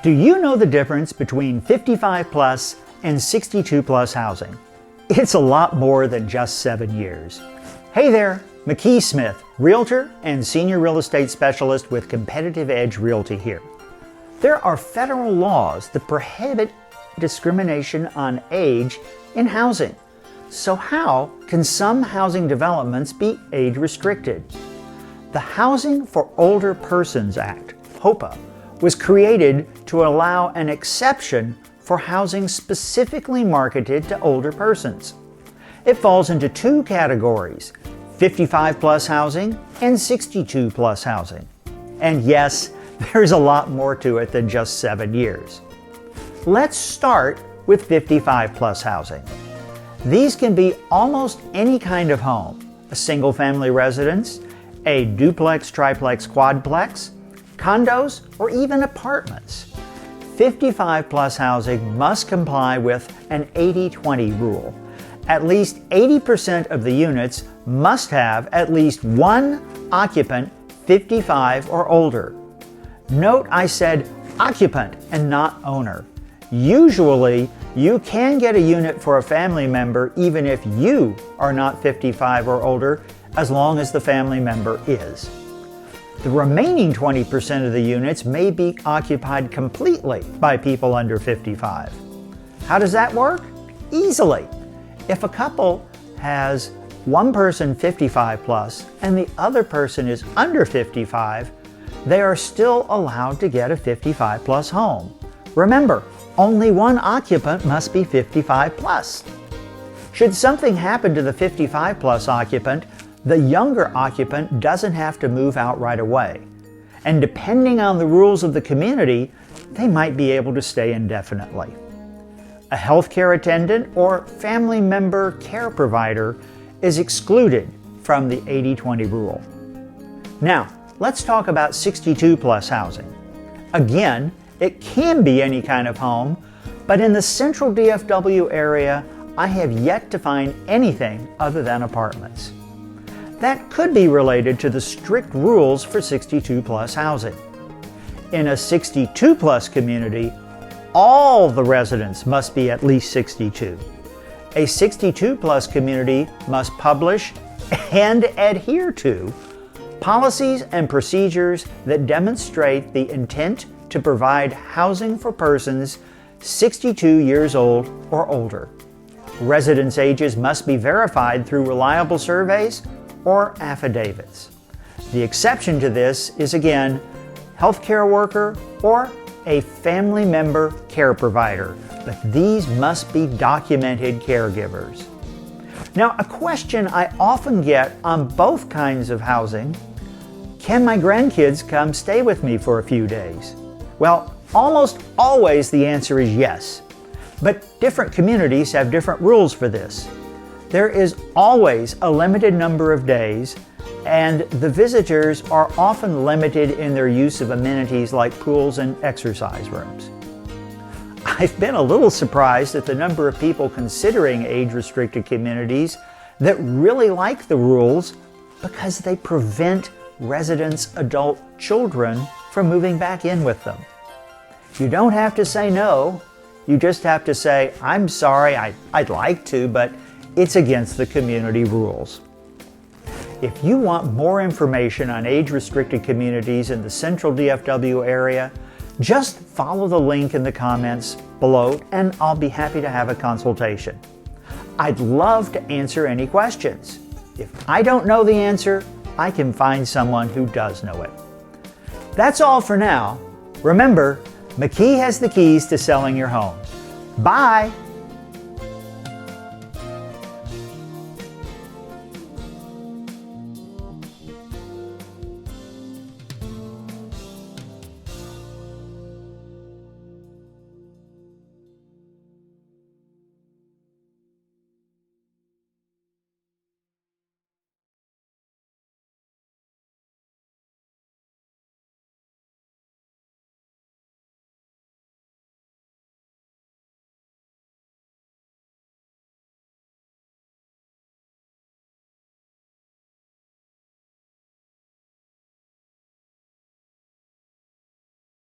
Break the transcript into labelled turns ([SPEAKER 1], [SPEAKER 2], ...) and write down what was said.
[SPEAKER 1] Do you know the difference between 55 plus and 62 plus housing? It's a lot more than just 7 years. Hey there, McKee Smith, Realtor and Senior Real Estate Specialist with Competitive Edge Realty here. There are federal laws that prohibit discrimination on age in housing. So how can some housing developments be age restricted? The Housing for Older Persons Act, HOPA, was created to allow an exception for housing specifically marketed to older persons. It falls into two categories, 55 plus housing and 62 plus housing. And yes, there's a lot more to it than just 7 years. Let's start with 55 plus housing. These can be almost any kind of home, a single family residence, a duplex, triplex, quadplex, condos, or even apartments. 55 plus housing must comply with an 80-20 rule. At least 80% of the units must have at least one occupant 55 or older. Note I said occupant and not owner. Usually, you can get a unit for a family member even if you are not 55 or older, as long as the family member is. The remaining 20% of the units may be occupied completely by people under 55. How does that work? Easily. If a couple has one person 55 plus and the other person is under 55, they are still allowed to get a 55 plus home. Remember, only one occupant must be 55 plus. Should something happen to the 55 plus occupant, the younger occupant doesn't have to move out right away. And depending on the rules of the community, they might be able to stay indefinitely. A healthcare attendant or family member care provider is excluded from the 80-20 rule. Now, let's talk about 62 plus housing. Again, it can be any kind of home, but in the central DFW area, I have yet to find anything other than apartments. That could be related to the strict rules for 62 plus housing. In a 62 plus community, all the residents must be at least 62. A 62 plus community must publish and adhere to policies and procedures that demonstrate the intent to provide housing for persons 62 years old or older. Residents' ages must be verified through reliable surveys or affidavits. The exception to this is again, healthcare worker or a family member care provider, but these must be documented caregivers. Now, a question I often get on both kinds of housing: can my grandkids come stay with me for a few days? Well, almost always the answer is yes, but different communities have different rules for this. There is always a limited number of days, and the visitors are often limited in their use of amenities like pools and exercise rooms. I've been a little surprised at the number of people considering age-restricted communities that really like the rules because they prevent residents' adult children from moving back in with them. You don't have to say no, you just have to say, I'm sorry, I'd like to, but it's against the community rules. If you want more information on age-restricted communities in the central DFW area, just follow the link in the comments below and I'll be happy to have a consultation. I'd love to answer any questions. If I don't know the answer, I can find someone who does know it. That's all for now. Remember, McKee has the keys to selling your home. Bye!